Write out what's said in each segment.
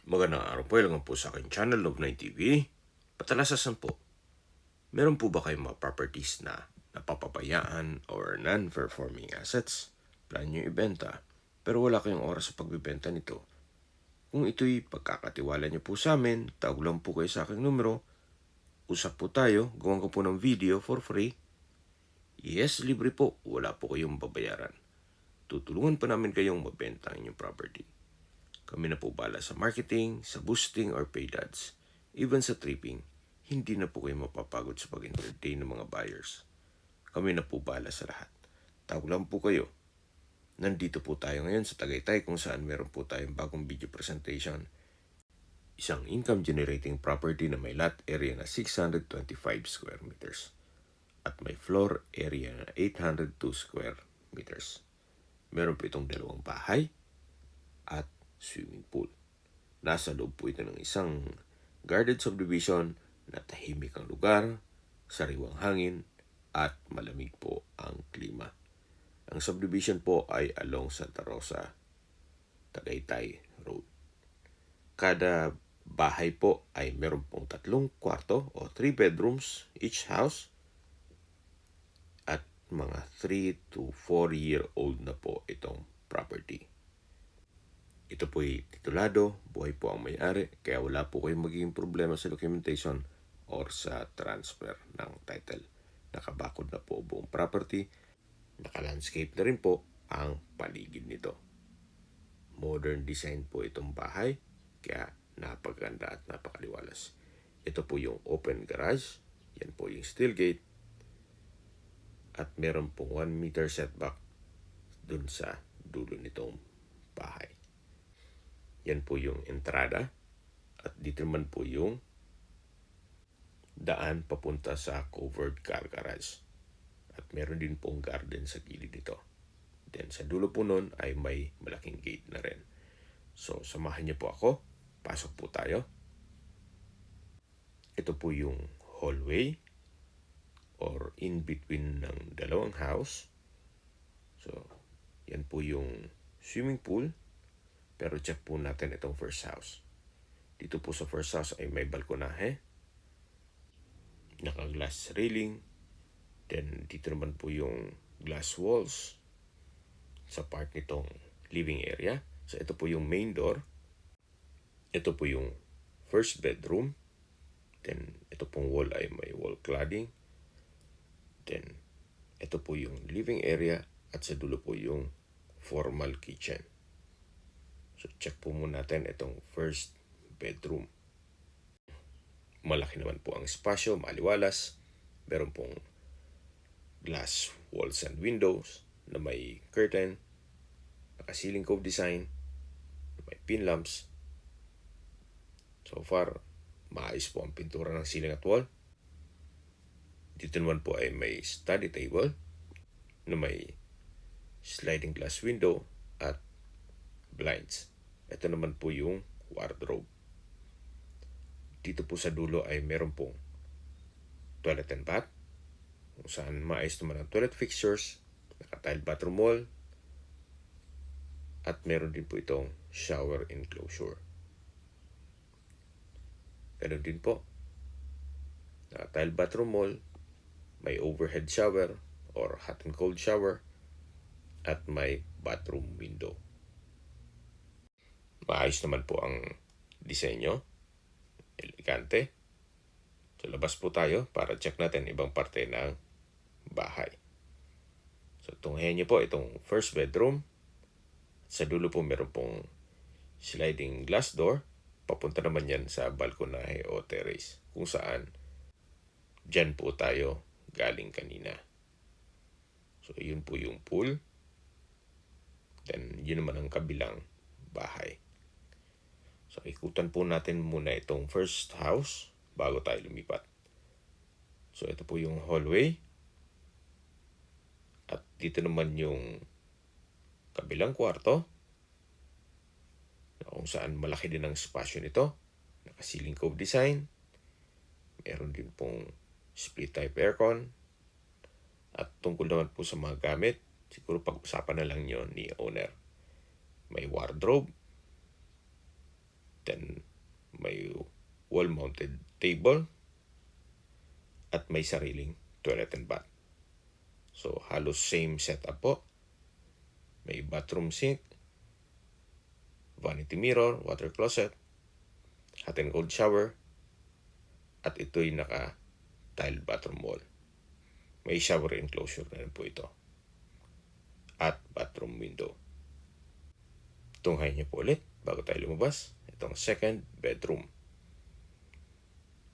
Magandang araw po, ilang po sa aking channel, Love9 TV. Patalasasan po, meron po ba kayong mga properties na napapabayaan or non-performing assets? Plan nyo ibenta, pero wala kayong oras sa pagbibenta nito. Kung ito'y pagkakatiwala nyo po sa amin, tawag lang po kayo sa aking numero. Usap po tayo, gawin ko po ng video for free. Yes, libre po, wala po kayong babayaran. Tutulungan pa namin kayong mabenta ang inyong property. Kami na po bala sa marketing, sa boosting or paid ads. Even sa tripping, hindi na po kayo mapapagod sa pag-entertain ng mga buyers. Kami na po bala sa lahat. Tawag lang po kayo. Nandito po tayo ngayon sa Tagaytay kung saan meron po tayong bagong video presentation. Isang income generating property na may lot area na 625 square meters at may floor area na 802 square meters. Meron po itong dalawang bahay at swimming pool. Nasa loob po ito ng isang guarded subdivision na tahimik ang lugar, sariwang hangin, at malamig po ang klima. Ang subdivision po ay along Santa Rosa, Tagaytay Road. Kada bahay po ay meron pong 3 kwarto o 3 bedrooms each house at mga 3 to 4-year-old na po itong property. Ito po'y titulado, buhay po ang may-ari, kaya wala po kayong magiging problema sa documentation or sa transfer ng title. Nakabakod na po buong property, naka-landscape na rin po ang paligid nito. Modern design po itong bahay, kaya napaganda at napakaliwalas. Ito po yung open garage, yan po yung steel gate, at meron pong 1 meter setback dun sa dulo nitong bahay. Yan po yung entrada at dito naman po yung daan papunta sa covered car garage. At meron din pong garden sa gilid nito. Then sa dulo po nun ay may malaking gate na rin. So samahan niyo po ako. Pasok po tayo. Ito po yung hallway or in between ng dalawang house. So yan po yung swimming pool. Pero check po natin itong first house. Dito po sa first house ay may balkonahe. Naka-glass railing. Then dito naman po yung glass walls sa part nitong living area. So ito po yung main door. Ito po yung first bedroom. Then ito pong wall ay may wall cladding. Then ito po yung living area at sa dulo po yung formal kitchen. So check po muna natin itong first bedroom. Malaki naman po ang espasyo, maliwalas. Meron pong glass walls and windows na may curtain, naka-ceiling cove design, may pin lamps. So far, maayos po ang pintura ng ceiling at wall. Dito naman po ay may study table na may sliding glass window at blinds. Ito naman po yung wardrobe. Dito po sa dulo ay meron pong toilet and bath, kung saan maayos naman ang toilet fixtures, naka-tile bathroom wall, at meron din po itong shower enclosure. Meron din po, naka-tile bathroom wall, may overhead shower or hot and cold shower, at may bathroom window. Maayos naman po ang disenyo. Elegante. So labas po tayo para check natin ibang parte ng bahay. So tunghayan niyo po itong first bedroom. Sa dulo po meron pong sliding glass door. Papunta naman yan sa balkonahe o terrace kung saan dyan po tayo galing kanina. So yun po yung pool. Then yun naman ang kabilang bahay. So ikutan po natin muna itong first house bago tayo lumipat. So ito po yung hallway. At dito naman yung kabilang kwarto, kung saan malaki din ang espasyo nito. Naka-ceiling cove design. Meron din pong split type aircon. At tungkol naman po sa mga gamit, siguro pag-usapan na lang yun ni owner. May wardrobe. Then, may wall-mounted table at may sariling toilet and bath. So, halos same setup po. May bathroom sink, vanity mirror, water closet, hot and cold shower, at ito'y naka-tiled bathroom wall. May shower enclosure na rin po ito. At bathroom window. Tunghay niyo po ulit bago tayo lumabas. Itong second bedroom.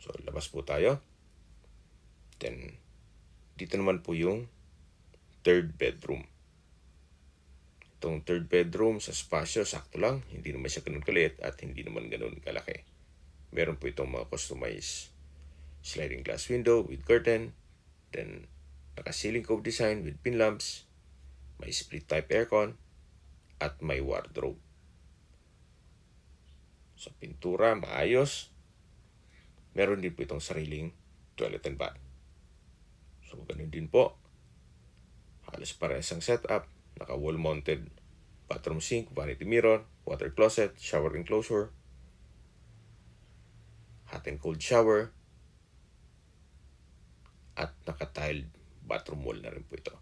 So, labas po tayo. Then, dito naman po yung third bedroom. Itong third bedroom sa spasyo, sakto lang. Hindi naman siya ganun kaliit at hindi naman ganun kalaki. Meron po itong mga customized sliding glass window with curtain. Then, naka-ceiling cove design with pin lamps. May split type aircon. At may wardrobe. Sa pintura, maayos. Meron din po itong sariling toilet and bath. So, ganun din po. Halos parehas ang setup. Naka-wall mounted bathroom sink, vanity mirror, water closet, shower enclosure, hot and cold shower, at naka-tiled bathroom wall na rin po ito.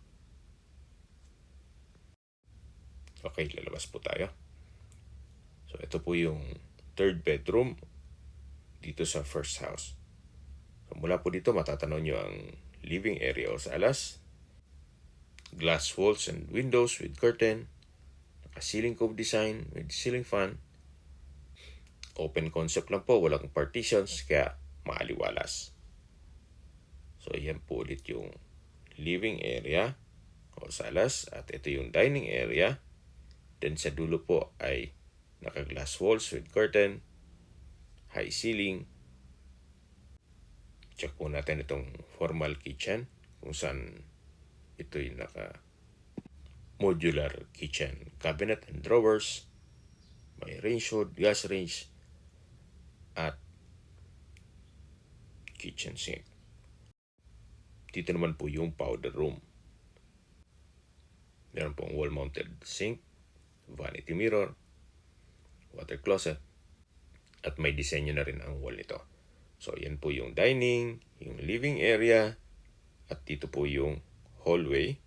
Okay, lalabas po tayo. So, ito po yung third bedroom dito sa first house. So, mula po dito, matatanaw nyo ang living area o salas. Glass walls and windows with curtain. Naka-ceiling cove design with ceiling fan. Open concept lang po, walang partitions, kaya maaliwalas. So, yan po ulit yung living area o salas. At ito yung dining area. Then sa dulo po ay naka-glass walls with curtain, high ceiling. Check po natin itong formal kitchen kung saan ito'y naka-modular kitchen cabinet and drawers. May range hood, gas range, at kitchen sink. Dito naman po yung powder room. Meron pong wall-mounted sink, vanity mirror, water closet, at may disenyo na rin ang wall nito. So, yan po yung dining, yung living area, at dito po yung hallway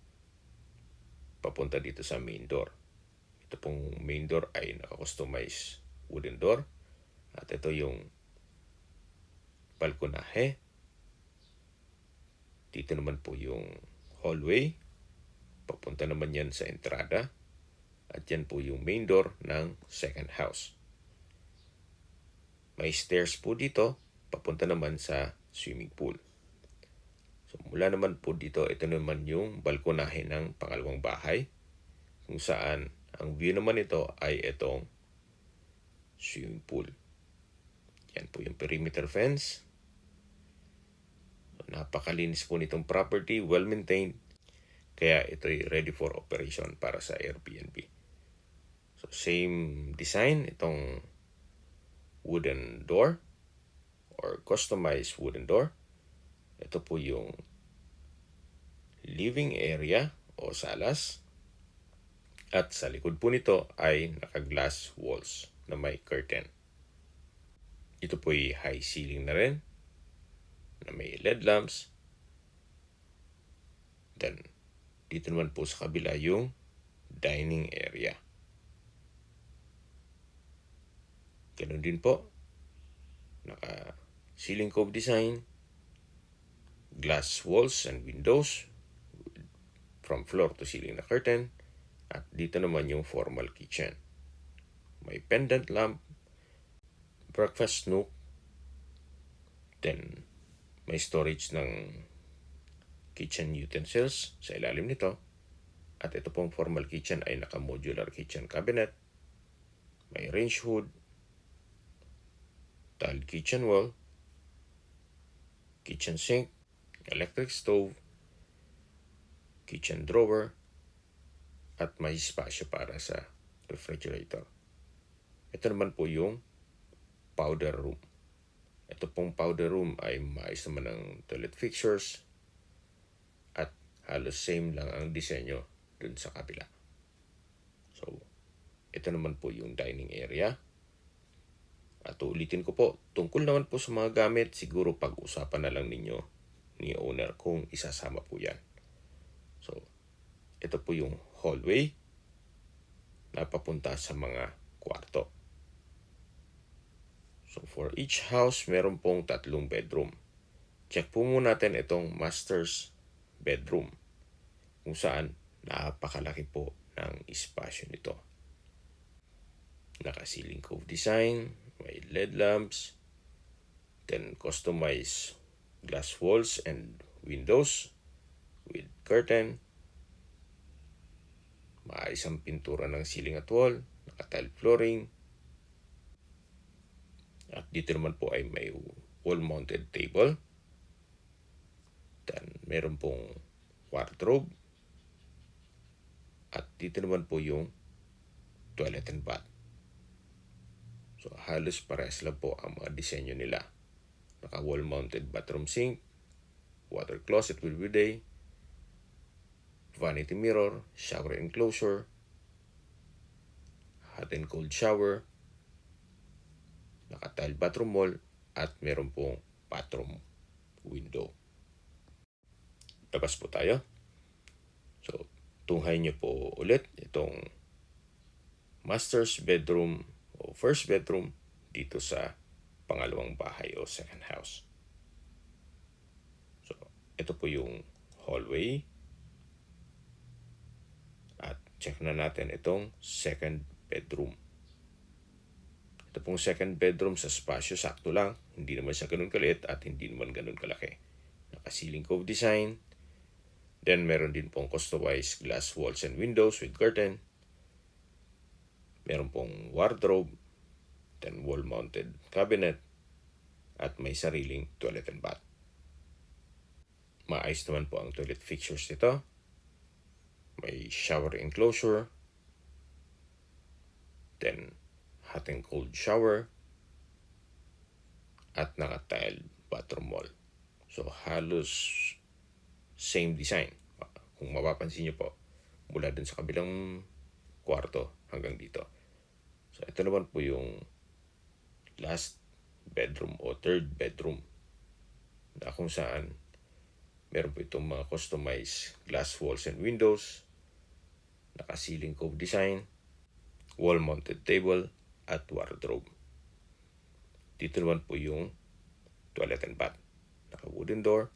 papunta dito sa main door. Ito pong main door ay naka-customize wooden door. At ito yung balkonahe. Dito naman po yung hallway. Papunta naman yan sa entrada. At yan po yung main door ng second house. May stairs po dito. Papunta naman sa swimming pool. So mula naman po dito, ito naman yung balkonahe ng pangalawang bahay. Kung saan ang view naman ito ay itong swimming pool. Yan po yung perimeter fence. So, napakalinis po nitong property, well-maintained. Kaya ito'y ready for operation para sa Airbnb. So, same design, itong wooden door or customized wooden door. Ito po yung living area o salas. At sa likod po nito ay naka-glass walls na may curtain. Ito po ay high ceiling na rin na may LED lamps. Then, dito naman po sa kabila yung dining area. Ganun din po. Naka-ceiling cove design, glass walls and windows from floor to ceiling na curtain. At dito naman yung formal kitchen. May pendant lamp, breakfast nook, then may storage ng kitchen utensils sa ilalim nito. At ito pong formal kitchen ay naka-modular kitchen cabinet. May range hood, tiled kitchen wall, kitchen sink, electric stove, kitchen drawer, at may spasyo para sa refrigerator. Ito naman po yung powder room. Ito pong powder room ay maayos naman ng toilet fixtures at halos same lang ang disenyo dun sa kabila. So, ito naman po yung dining area At ulitin ko po, tungkol naman po sa mga gamit, siguro pag-usapan na lang ninyo ni owner kung isasama po yan. So, ito po yung hallway na papunta sa mga kwarto. So, for each house, meron pong 3 bedroom. Check po muna natin itong master's bedroom kung saan napakalaki po ng espasyo nito. Naka-ceiling cove design, may LED lamps, then customized glass walls and windows with curtain, maayos ang pintura ng ceiling at wall, naka-tile flooring, at dito naman po ay may wall-mounted table, then meron pong wardrobe, at dito naman po yung toilet and bath. So halos parehas lang po ang mga disenyo nila. Naka wall-mounted bathroom sink, water closet with bidet, vanity mirror, shower enclosure, hot and cold shower, naka-tile bathroom wall, at meron pong bathroom window. Labas po tayo. So, tunghay niyo po ulit itong master's bedroom o first bedroom dito sa pangalawang bahay o second house. So, ito po yung hallway. At check na natin itong second bedroom. Ito pong second bedroom sa spasyo, sakto lang. Hindi naman siya ganun kaliit at hindi naman ganun kalaki. Naka-ceiling cove design. Then, meron din pong customized glass walls and windows with curtain. Meron pong wardrobe. Then, wall-mounted cabinet. At may sariling toilet and bath. Maayos naman po ang toilet fixtures nito. May shower enclosure. Then, hot and cold shower. At naka-tiled bathroom wall. So, halos same design. Kung mapapansin nyo po, mula dun sa kabilang kwarto hanggang dito. So, ito naman po yung last bedroom o third bedroom na kung saan meron po itong mga customized glass walls and windows, naka-ceiling cove design, wall-mounted table, at wardrobe. Dito naman po yung toilet and bath. Naka-wooden door,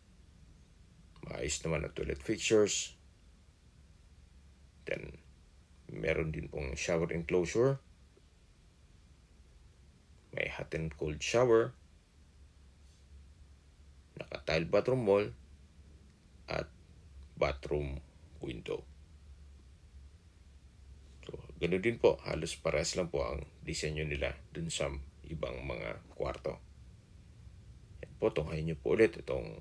maayos naman ang toilet fixtures. Then, meron din pong shower enclosure. May hot and cold shower. Naka-tile bathroom wall. At bathroom window. So, ganun din po. Halos parehas lang po ang disenyo nila dun sa ibang mga kwarto. Yan po, tunghayin nyo po ulit itong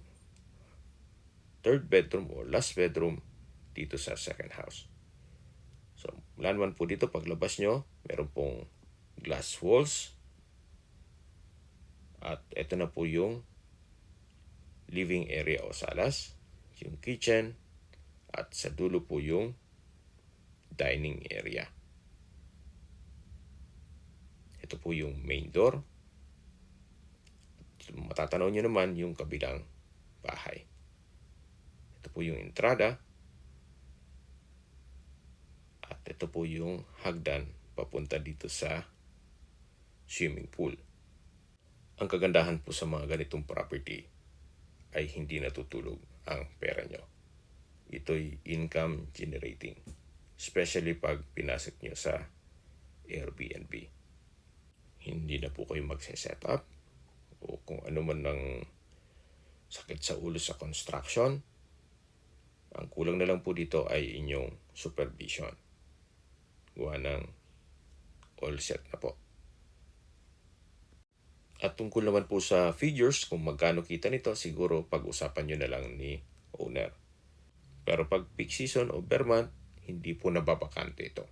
third bedroom o last bedroom dito sa second house. So, mula naman po dito, paglabas nyo, meron pong glass walls. At ito na po yung living area o salas, yung kitchen, at sa dulo po yung dining area. Ito po yung main door. Matatanaw nyo naman yung kabilang bahay. Ito po yung entrada. At ito po yung hagdan papunta dito sa swimming pool. Ang kagandahan po sa mga ganitong property ay hindi natutulog ang pera nyo. Ito'y income generating. Especially pag pinasok nyo sa Airbnb. Hindi na po kayo magse-set up o kung ano man ng sakit sa ulo sa construction. Ang kulang na lang po dito ay inyong supervision. Gawa ng all set na po. At tungkol naman po sa figures, kung magkano kita nito, siguro pag-usapan nyo na lang ni owner. Pero pag peak season o bare month, hindi po nababakante ito.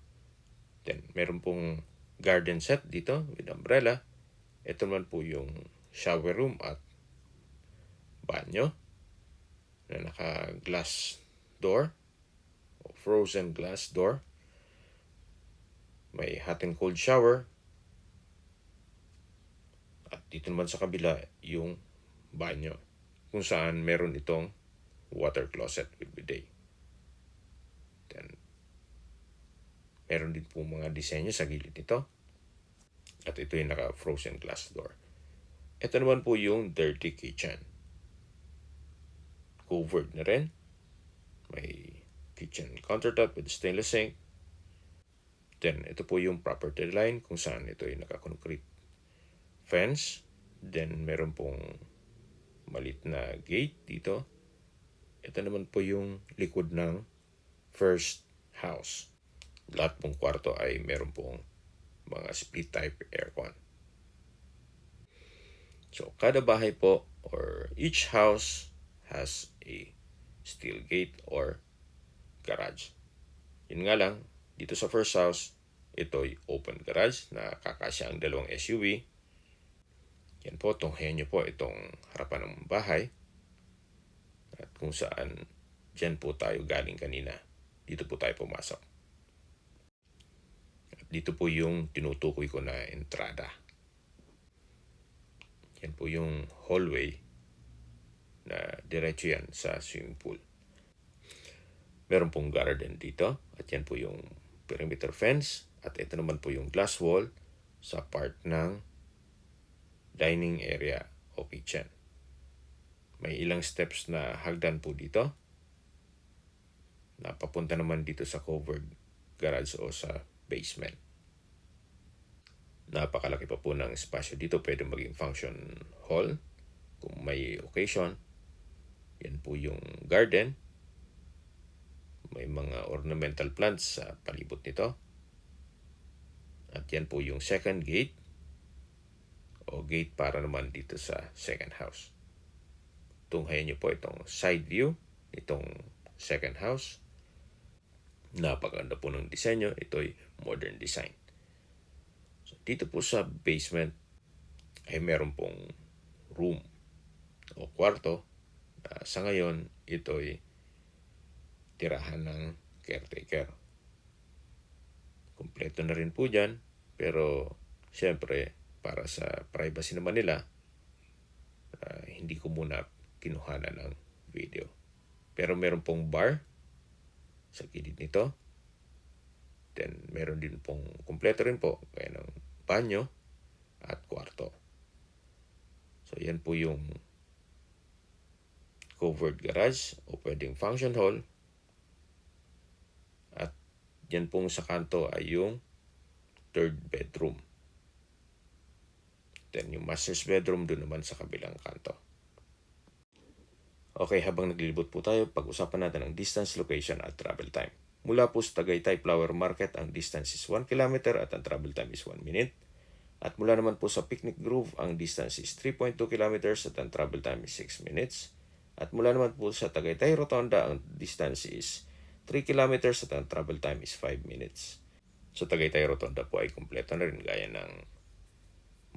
Then, meron pong garden set dito with umbrella. Ito naman po yung shower room at banyo na naka-glass door o frozen glass door. May hot and cold shower. dito naman sa kabila yung banyo, kung saan meron itong water closet with bidet. Then, meron din po mga disenyo sa gilid nito. At ito yung naka-frozen glass door. Ito naman po yung dirty kitchen. Covered na rin. May kitchen countertop with stainless sink. Then, ito po yung property line kung saan ito yung naka-concrete fence. Then, meron pong malit na gate dito. Ito naman po yung likod ng first house. Lahat pong kwarto ay meron pong mga split type aircon. So, kada bahay po or each house has a steel gate or garage. Yun nga lang, dito sa first house, ito'y open garage na kakasya ang dalawang SUV. Yan po, tunghayan nyo po itong harapan ng bahay. At kung saan, dyan po tayo galing kanina. Dito po tayo pumasok. At dito po yung tinutukoy ko na entrada. Yan po yung hallway na diretso yan sa swimming pool. Meron pong garden dito. At yan po yung perimeter fence. At ito naman po yung glass wall sa part ng dining area o kitchen. May ilang steps na hagdan po dito. Napapunta naman dito sa covered garage o sa basement. Napakalaki pa po ng espasyo dito. Pwede maging function hall kung may occasion. Yan po yung garden. May mga ornamental plants sa palibot nito. At yan po yung second gate o gate para naman dito sa second house. Tunghayan nyo po itong side view, itong second house. Napaganda po ng disenyo. Ito'y modern design. So, dito po sa basement ay meron pong room o kwarto. Sa ngayon, ito'y tirahan ng caretaker. Kompleto na rin po dyan. Pero, syempre, para sa privacy naman nila, hindi ko muna kinuhanan ng video. Pero meron pong bar sa gilid nito. Then, meron din pong kumpleto rin po kaya ng banyo at kwarto. So, yan po yung covered garage o pwedeng function hall. At yan pong sa kanto ay yung third bedroom. Then, yung master's bedroom doon naman sa kabilang kanto. Okay, habang naglilibot po tayo, pag-usapan natin ang distance, location at travel time. Mula po sa Tagaytay Flower Market, ang distance is 1 kilometer at ang travel time is 1 minute. At mula naman po sa Picnic Grove, ang distance is 3.2 kilometers at ang travel time is 6 minutes. At mula naman po sa Tagaytay Rotonda, ang distance is 3 kilometers at ang travel time is 5 minutes. Sa Tagaytay Rotonda po ay kumpleto na rin gaya ng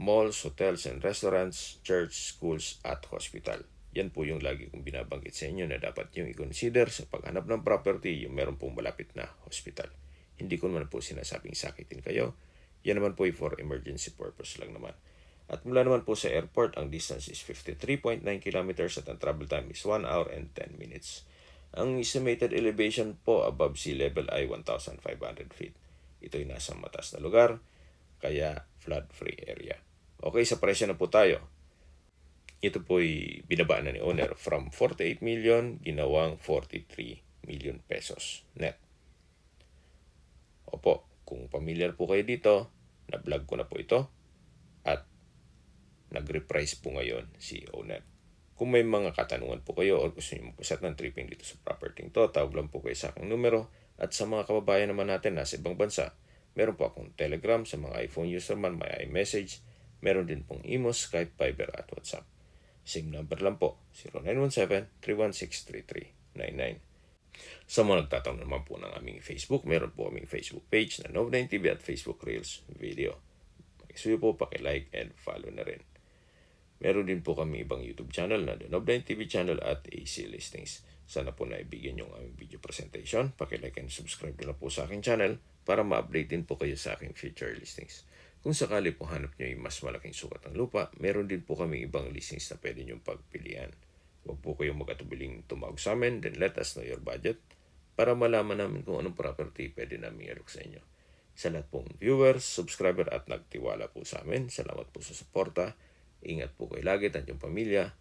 malls, hotels and restaurants, church, schools at hospital. Yan po yung lagi kong binabanggit sa inyo na dapat yung i-consider sa paghanap ng property yung meron pong malapit na hospital. Hindi ko naman po sinasabing sakitin kayo. Yan naman po ay for emergency purpose lang naman. At mula naman po sa airport, ang distance is 53.9 kilometers at ang travel time is 1 hour and 10 minutes. Ang estimated elevation po above sea level ay 1,500 feet. Ito'y nasa mataas na lugar, kaya flood-free area. Okay, sa presyo na po tayo. Ito po'y binaba na ni owner from 48 million, ginawang 43 million pesos net. Opo, kung familiar po kayo dito, na-vlog ko na po ito at nag-reprise po ngayon si owner. Kung may mga katanungan po kayo o gusto nyo magpasat ng tripping dito sa property to, tawag lang po kayo sa aking numero. At sa mga kababayan naman natin nasa ibang bansa, meron po akong Telegram. Sa mga iPhone user man, may iMessage. Meron din pong Imo, Skype, Viber at WhatsApp. Same number lang po, 0917-316-3399. Sa mga nagtatanong naman po ng aming Facebook, meron po aming Facebook page na Nov9TV at Facebook Reels video. Pakisuyo po, pakilike and follow na rin. Meron din po kami ibang YouTube channel na The Nov9TV channel at AC Listings. Sana po naibigyan yung aming video presentation. Pakilike and subscribe na po sa aking channel para ma-update din po kayo sa aking future listings. Kung sakali po hanap nyo yung mas malaking sukat ng lupa, meron din po kami ibang listings na pwede nyo pagpilian. Huwag po kayong mag-atubiling tumawag sa amin, then let us know your budget para malaman namin kung anong property pwede namin i-alok sa inyo. Sa lahat pong viewers, subscriber at nagtiwala po sa amin, salamat po sa suporta. Ingat po kayo lagi at yung pamilya.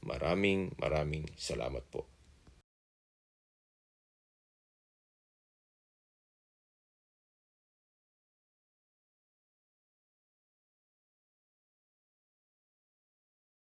Maraming salamat po.